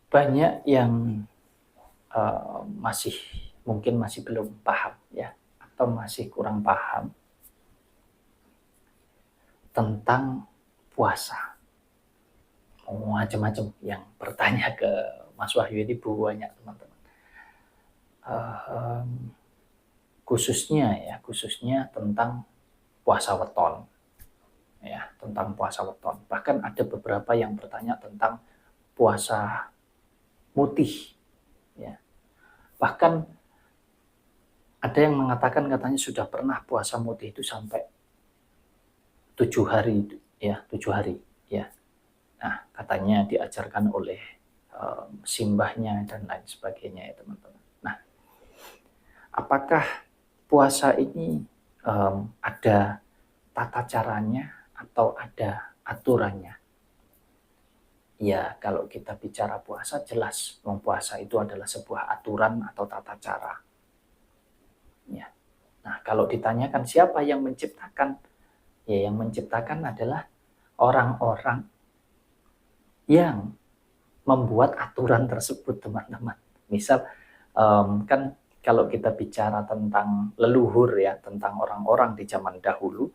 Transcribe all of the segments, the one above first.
Banyak yang masih mungkin masih belum paham ya, atau masih kurang paham tentang puasa. Macam-macam yang bertanya ke Mas Wahyu ini banyak teman-teman. Khususnya tentang puasa weton, ya, tentang puasa weton. Bahkan ada beberapa yang bertanya tentang puasa mutih, ya. Bahkan ada yang mengatakan katanya sudah pernah puasa mutih itu sampai 7 hari, ya, 7 hari, ya. Nah, katanya diajarkan oleh simbahnya dan lain sebagainya ya teman-teman. Nah, apakah puasa ini ada tata caranya atau ada aturannya? Ya, kalau kita bicara puasa jelas, puasa itu adalah sebuah aturan atau tata cara. Ya. Nah, kalau ditanyakan siapa yang menciptakan, ya yang menciptakan adalah orang-orang yang membuat aturan tersebut, teman-teman. Misal, kan kalau kita bicara tentang leluhur ya, tentang orang-orang di zaman dahulu,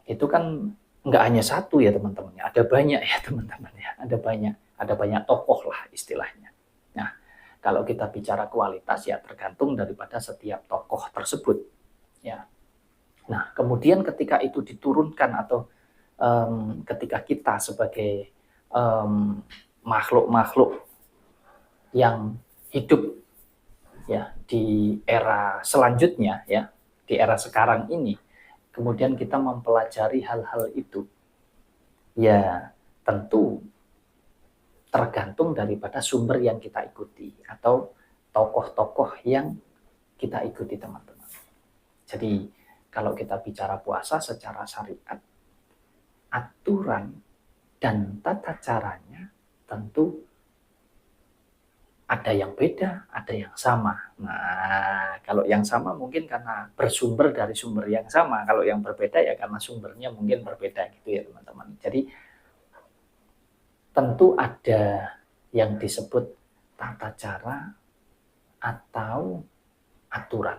itu kan nggak hanya satu ya teman-teman, ada banyak ya teman-teman ya, ada banyak tokoh lah istilahnya. Nah, kalau kita bicara kualitas ya tergantung daripada setiap tokoh tersebut ya. Nah, kemudian ketika itu diturunkan atau ketika kita sebagai makhluk-makhluk yang hidup ya di era selanjutnya ya, di era sekarang ini, kemudian kita mempelajari hal-hal itu, ya tentu tergantung daripada sumber yang kita ikuti atau tokoh-tokoh yang kita ikuti teman-teman. Jadi kalau kita bicara puasa secara syariat, aturan dan tata caranya tentu ada yang beda, ada yang sama. Nah, kalau yang sama mungkin karena bersumber dari sumber yang sama. Kalau yang berbeda ya karena sumbernya mungkin berbeda gitu ya teman-teman. Jadi tentu ada yang disebut tata cara atau aturan.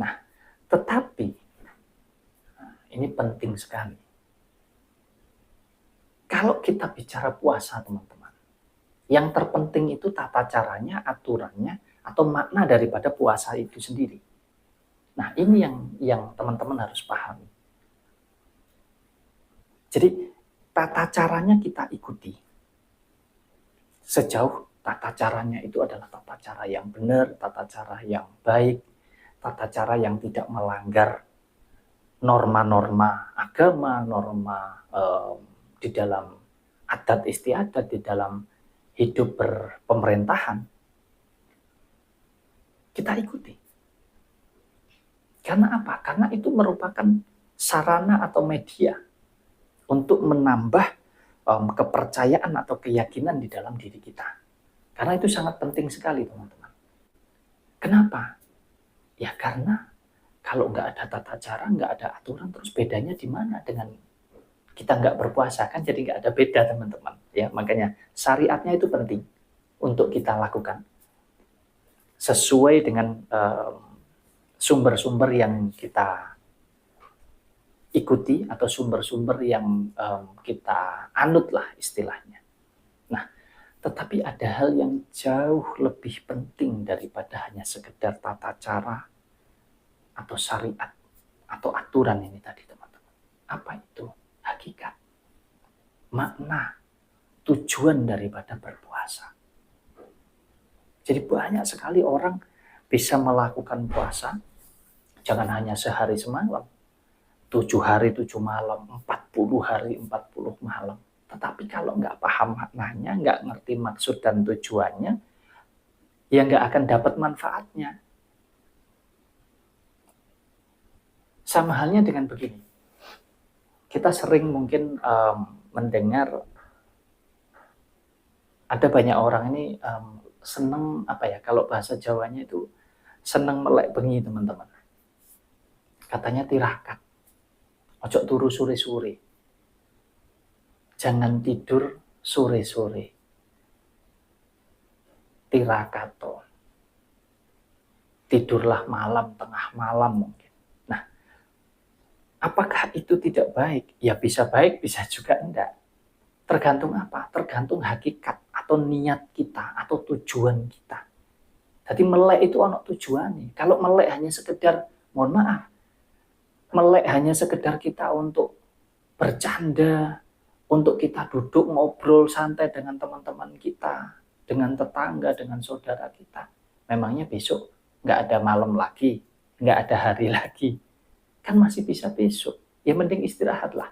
Nah, tetapi ini penting sekali. Kalau kita bicara puasa teman-teman, yang terpenting itu tata caranya, aturannya, atau makna daripada puasa itu sendiri. Nah, ini yang teman-teman harus pahami. Jadi, tata caranya kita ikuti. Sejauh tata caranya itu adalah tata cara yang benar, tata cara yang baik, tata cara yang tidak melanggar norma-norma agama, norma di dalam adat istiadat, di dalam hidup berpemerintahan, kita ikuti. Karena apa? Karena itu merupakan sarana atau media untuk menambah kepercayaan atau keyakinan di dalam diri kita. Karena itu sangat penting sekali, teman-teman. Kenapa? Ya karena kalau nggak ada tata cara, nggak ada aturan, terus bedanya di mana dengan kita nggak berpuasa? Kan jadi nggak ada beda, teman-teman. Ya, makanya syariatnya itu penting untuk kita lakukan sesuai dengan sumber-sumber yang kita ikuti atau sumber-sumber yang kita anut lah istilahnya. Nah, tetapi ada hal yang jauh lebih penting daripada hanya sekedar tata cara atau syariat atau aturan ini tadi teman-teman. Apa itu? Hakikat, makna, tujuan daripada berpuasa. Jadi banyak sekali orang bisa melakukan puasa, jangan hanya sehari semalam, 7 hari 7 malam, 40 hari 40 malam. Tetapi kalau nggak paham maknanya, nggak ngerti maksud dan tujuannya, ya nggak akan dapat manfaatnya. Sama halnya dengan begini. Kita sering mungkin mendengar ada banyak orang ini seneng apa ya, kalau bahasa Jawanya itu seneng melek bengi teman-teman. Katanya tirakat. Ojo turu sore-sore. Jangan tidur sore-sore, tirakato, tidurlah malam, tengah malam mungkin. Nah, apakah itu tidak baik? Ya bisa baik, bisa juga enggak. Tergantung apa? Tergantung hakikat atau niat kita atau tujuan kita. Jadi melek itu ono tujuannya. Kalau melek hanya sekedar, mohon maaf, melek hanya sekedar kita untuk bercanda, untuk kita duduk ngobrol santai dengan teman-teman kita, dengan tetangga, dengan saudara kita. Memangnya besok nggak ada malam lagi, nggak ada hari lagi. Kan masih bisa besok. Ya mending istirahatlah.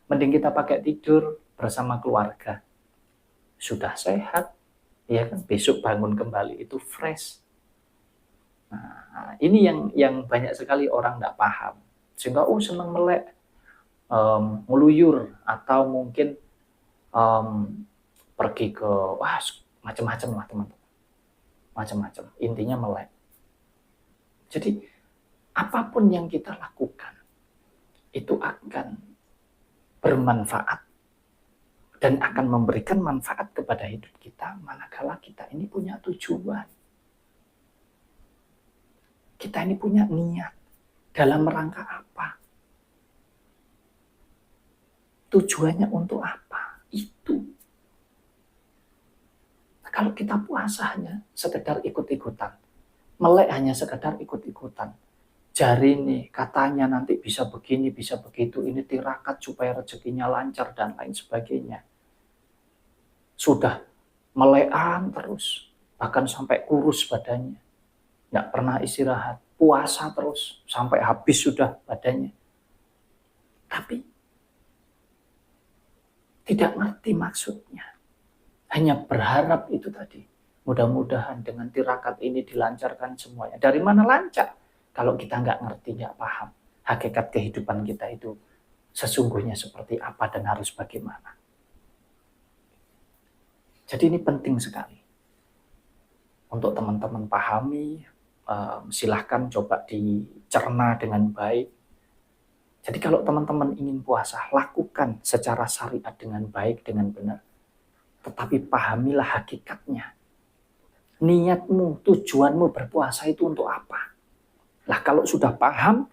Mending kita pakai tidur bersama keluarga. Sudah sehat, ya kan, besok bangun kembali itu fresh. Nah, ini yang banyak sekali orang nggak paham. Sehingga senang melek, ngeluyur, atau mungkin pergi ke macam-macam lah teman-teman. Macam-macam. Intinya melek. Jadi apapun yang kita lakukan itu akan bermanfaat dan akan memberikan manfaat kepada hidup kita manakala kita ini punya tujuan. Kita ini punya niat dalam rangka apa? Tujuannya untuk apa? Itu. Nah, kalau kita puasa hanya sekedar ikut-ikutan, melek hanya sekedar ikut-ikutan, jari nih katanya nanti bisa begini, bisa begitu, ini tirakat supaya rezekinya lancar dan lain sebagainya. Sudah melekan terus, bahkan sampai kurus badannya, nggak pernah istirahat, puasa terus sampai habis sudah badannya. Tapi tidak ngerti maksudnya, hanya berharap itu tadi. Mudah-mudahan dengan tirakat ini dilancarkan semuanya. Dari mana lancar? Kalau kita nggak ngerti, nggak paham hakikat kehidupan kita itu sesungguhnya seperti apa dan harus bagaimana. Jadi ini penting sekali untuk teman-teman pahami. Silahkan coba dicerna dengan baik. Jadi kalau teman-teman ingin puasa, lakukan secara syariat dengan baik, dengan benar. Tetapi pahamilah hakikatnya. Niatmu, tujuanmu berpuasa itu untuk apa? Lah kalau sudah paham,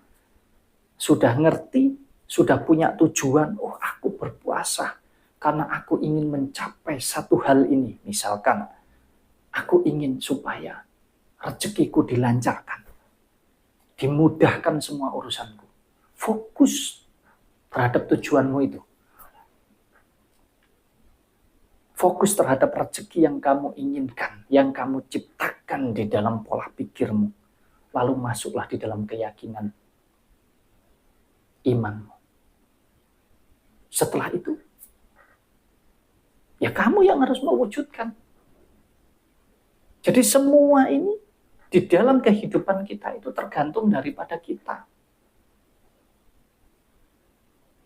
sudah ngerti, sudah punya tujuan, aku berpuasa karena aku ingin mencapai satu hal ini. Misalkan, aku ingin supaya rezekiku dilancarkan, dimudahkan semua urusanku. Fokus terhadap tujuanmu itu. Fokus terhadap rezeki yang kamu inginkan, yang kamu ciptakan di dalam pola pikirmu. Lalu masuklah di dalam keyakinan imanmu. Setelah itu, ya kamu yang harus mewujudkan. Jadi semua ini di dalam kehidupan kita itu tergantung daripada kita.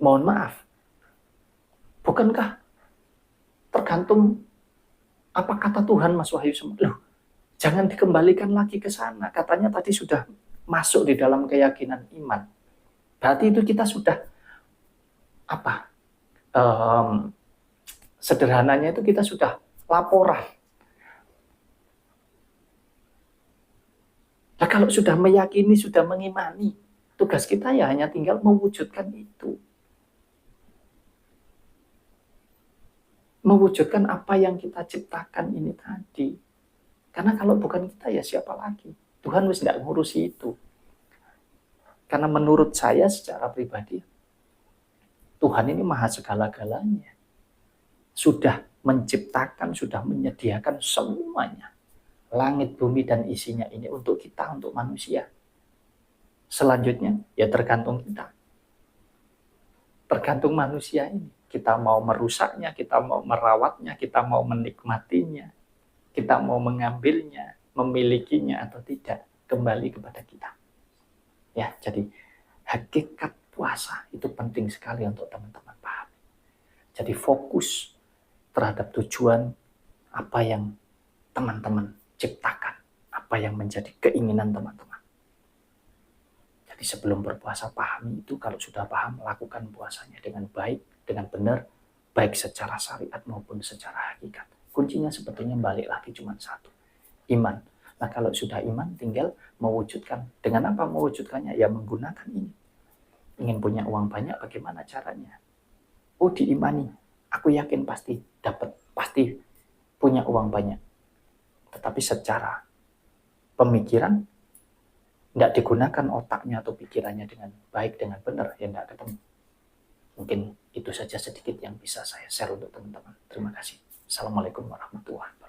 Mohon maaf, bukankah tergantung apa kata Tuhan, Mas Wahyu semua? Loh, jangan dikembalikan lagi ke sana. Katanya tadi sudah masuk di dalam keyakinan iman. Berarti itu kita sudah apa? Sederhananya itu kita sudah laporan. Nah, kalau sudah meyakini, sudah mengimani, tugas kita ya hanya tinggal mewujudkan itu. Mewujudkan apa yang kita ciptakan ini tadi. Karena kalau bukan kita ya siapa lagi? Tuhan wis tidak ngurusi itu. Karena menurut saya secara pribadi, Tuhan ini maha segala-galanya. Sudah menciptakan, sudah menyediakan semuanya. Langit, bumi, dan isinya ini untuk kita, untuk manusia. Selanjutnya ya tergantung kita. Tergantung manusia ini. Kita mau merusaknya, kita mau merawatnya, kita mau menikmatinya, kita mau mengambilnya, memilikinya atau tidak, kembali kepada kita. Ya, jadi hakikat puasa itu penting sekali untuk teman-teman paham. Jadi fokus terhadap tujuan apa yang teman-teman ciptakan, apa yang menjadi keinginan teman-teman. Jadi sebelum berpuasa pahami itu, kalau sudah paham lakukan puasanya dengan baik, dengan benar, baik secara syariat maupun secara hakikat. Kuncinya sebetulnya balik lagi cuma satu, iman. Nah kalau sudah iman tinggal mewujudkan. Dengan apa mewujudkannya? Ya menggunakan ini. Ingin punya uang banyak, bagaimana caranya? Oh diimani, aku yakin pasti dapat, pasti punya uang banyak. Tetapi secara pemikiran tidak digunakan otaknya atau pikirannya dengan baik, dengan benar, ya tidak ketemu. Mungkin itu saja sedikit yang bisa saya share untuk teman-teman. Terima kasih. Assalamualaikum warahmatullahi wabarakatuh.